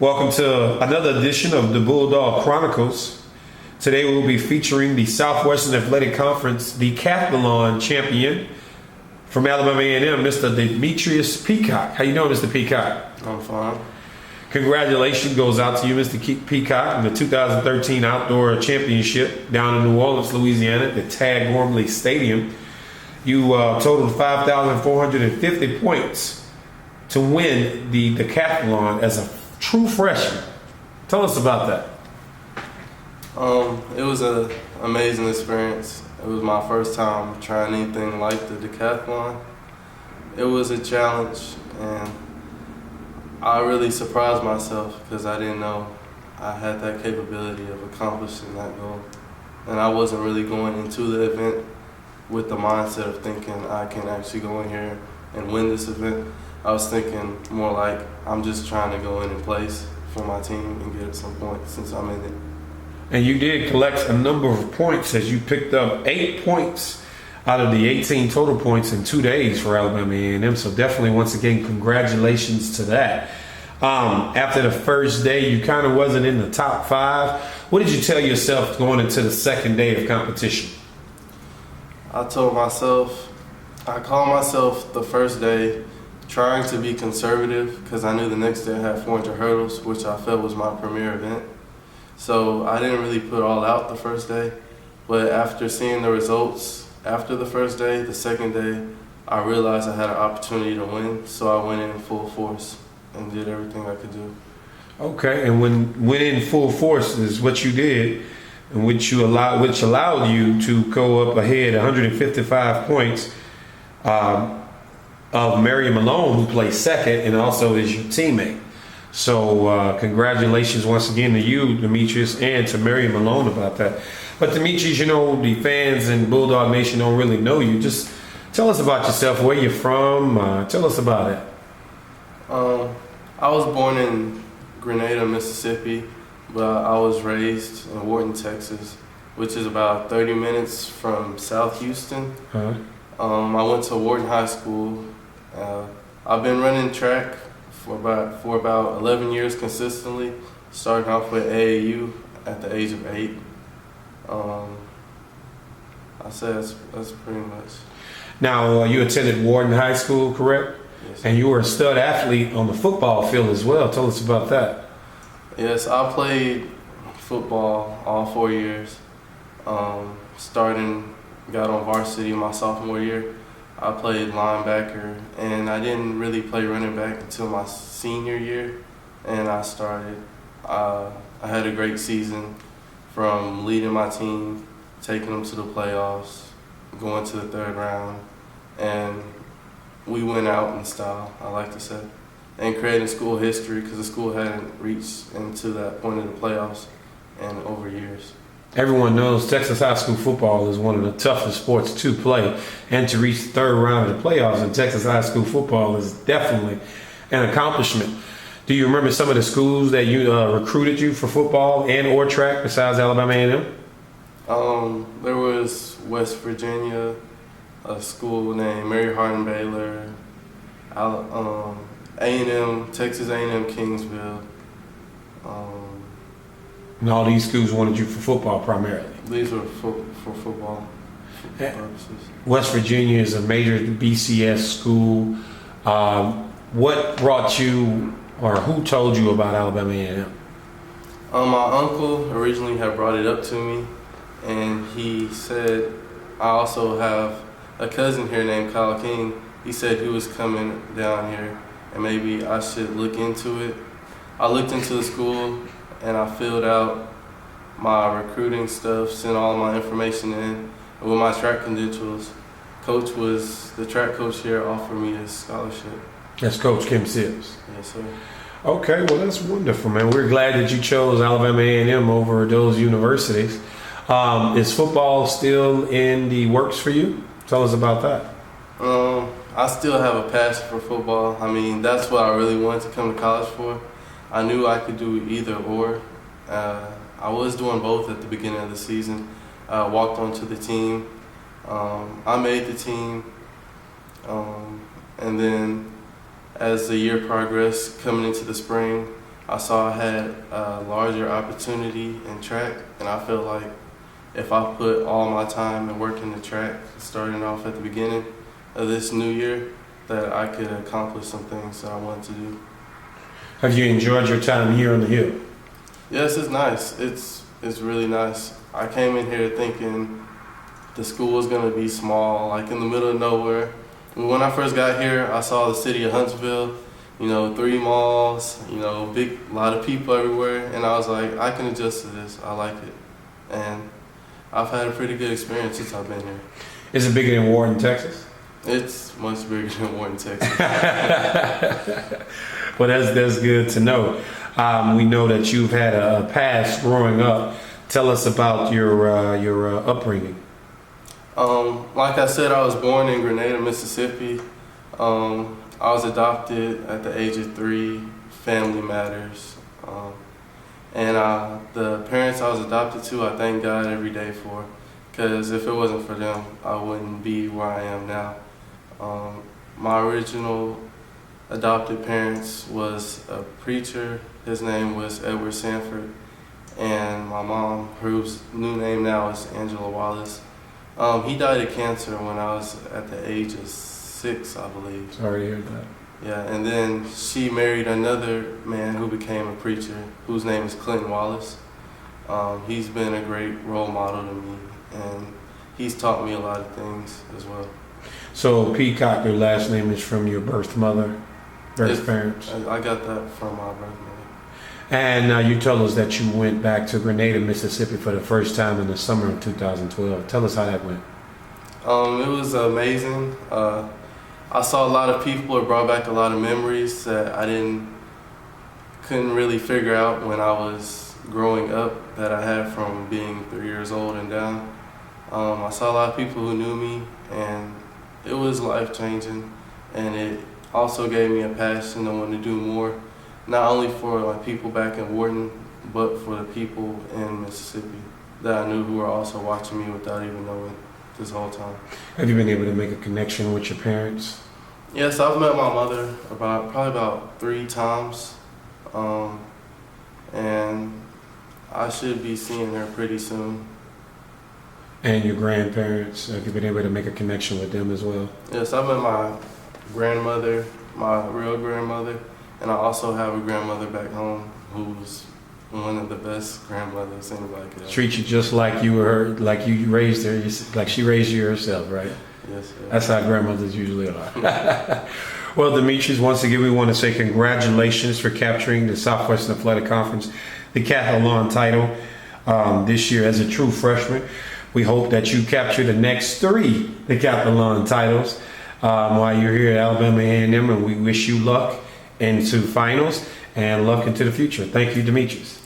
Welcome to another edition of the Bulldog Chronicles. Today we'll be featuring the Southwestern Athletic Conference decathlon champion from Alabama A&M, Mr. Demetrius Peacock. How you doing, Mr. Peacock? I'm fine. Congratulations goes out to you, Mr. Peacock, in the 2013 Outdoor Championship down in New Orleans, Louisiana, at the Tad Gormley Stadium. You totaled 5,450 points to win the decathlon as a true freshman. Tell us about that. It was an amazing experience. It was my first time trying anything like the decathlon. It was a challenge, and I really surprised myself because I didn't know I had that capability of accomplishing that goal. And I wasn't really going into the event with the mindset of thinking I can actually go in here and win this event. I was thinking more like I'm just trying to go in and place for my team and get some points since I'm in it. And you did collect a number of points as you picked up 8 points out of the 18 total points in 2 days for Alabama A&M. So definitely, once again, congratulations to that. After the first day, you kind of wasn't in the top 5. What did you tell yourself going into the second day of competition? I called myself the first day trying to be conservative because I knew the next day I had 400 hurdles, which I felt was my premier event. So I didn't really put all out the first day, but after seeing the results after the first day, the second day, I realized I had an opportunity to win, so I went in full force and did everything I could do. Okay, and when went in full force is what you did, and which allowed you to go up ahead 155 points of Mary Malone, who placed second and also is your teammate. So congratulations once again to you, Demetrius, and to Mary Malone about that. But Demetrius, you know, the fans in Bulldog Nation don't really know you. Just tell us about yourself, where you're from. Tell us about it. I was born in Grenada, Mississippi, but I was raised in Wharton, Texas, which is about 30 minutes from South Houston. Uh-huh. I went to Wharton High School. I've been running track for about 11 years consistently, starting off with AAU at the age of 8. I say that's pretty much. Now, you attended Wharton High School, correct? Yes. And you were a stud athlete on the football field as well. Tell us about that. Yes, I played football all 4 years. Got on varsity my sophomore year. I played linebacker, and I didn't really play running back until my senior year, and I started. I had a great season from leading my team, taking them to the playoffs, going to the third round, and we went out in style, I like to say, and creating school history because the school hadn't reached into that point of the playoffs in over years. Everyone knows Texas high school football is one of the toughest sports to play, and to reach the third round of the playoffs in Texas high school football is definitely an accomplishment. Do you remember some of the schools that you recruited you for football and or track besides Alabama A&M? There was West Virginia, a school named Mary Hardin Baylor, A&M, Texas A&M Kingsville. And all these schools wanted you for football primarily? These were for football purposes. West Virginia is a major BCS school. What brought you, or who told you about Alabama A&M? My uncle originally had brought it up to me, and he said, I also have a cousin here named Kyle King. He said he was coming down here, and maybe I should look into it. I looked into the school, and I filled out my recruiting stuff, sent all my information in, and with my track credentials, the track coach here offered me a scholarship. That's Coach Kim Sibbs. Yes, sir. Okay, well that's wonderful, man. We're glad that you chose Alabama A&M over those universities. Is football still in the works for you? Tell us about that. I still have a passion for football. I mean, that's what I really wanted to come to college for. I knew I could do either or. I was doing both at the beginning of the season. I walked onto the team. I made the team. And then as the year progressed, coming into the spring, I saw I had a larger opportunity in track, and I feel like if I put all my time and work in the track, starting off at the beginning of this new year, that I could accomplish some things that I wanted to do. Have you enjoyed your time here on the hill? Yes, it's nice. It's really nice. I came in here thinking the school was gonna be small, like in the middle of nowhere. When I first got here, I saw the city of Huntsville, 3 malls, big, lot of people everywhere, and I was like, I can adjust to this. I like it, and I've had a pretty good experience since I've been here. Is it bigger than Warden, Texas? It's much bigger than Warden, Texas. Well, that's good to know. We know that you've had a past growing up. Tell us about your upbringing. Like I said, I was born in Grenada, Mississippi. I was adopted at the age of 3. Family matters. And the parents I was adopted to, I thank God every day for. Because if it wasn't for them, I wouldn't be where I am now. My original adopted parents was a preacher. His name was Edward Sanford. And my mom, whose new name now is Angela Wallace. He died of cancer when I was at the age of 6, I believe. Sorry to hear that. Yeah, and then she married another man who became a preacher, whose name is Clinton Wallace. He's been a great role model to me, and he's taught me a lot of things as well. So Peacock, your last name is from your birth parents? I got that from my birth mother. And you told us that you went back to Grenada, Mississippi for the first time in the summer of 2012. Tell us how that went. It was amazing. I saw a lot of people. It brought back a lot of memories that I couldn't really figure out when I was growing up, that I had from being 3 years old and down. I saw a lot of people who knew me, and it was life-changing. And it also gave me a passion to want to do more, not only for people back in Wharton, but for the people in Mississippi that I knew who were also watching me without even knowing this whole time. Have you been able to make a connection with your parents? Yes, I've met my mother probably about 3 times, and I should be seeing her pretty soon. And your grandparents, have you been able to make a connection with them as well? Yes, I've met my grandmother, my real grandmother, and I also have a grandmother back home who's one of the best grandmothers anybody could have. Treat you just like you were, like you raised her, like she raised you herself, right? Yes, sir. That's how grandmothers usually are. Well, Demetrius, once again, we want to say congratulations for capturing the Southwestern Athletic Conference, the Decathlon title this year as a true freshman. We hope that you capture the next 3 Decathlon titles while you're here at Alabama A&M, and we wish you luck into finals and luck into the future. Thank you, Demetrius.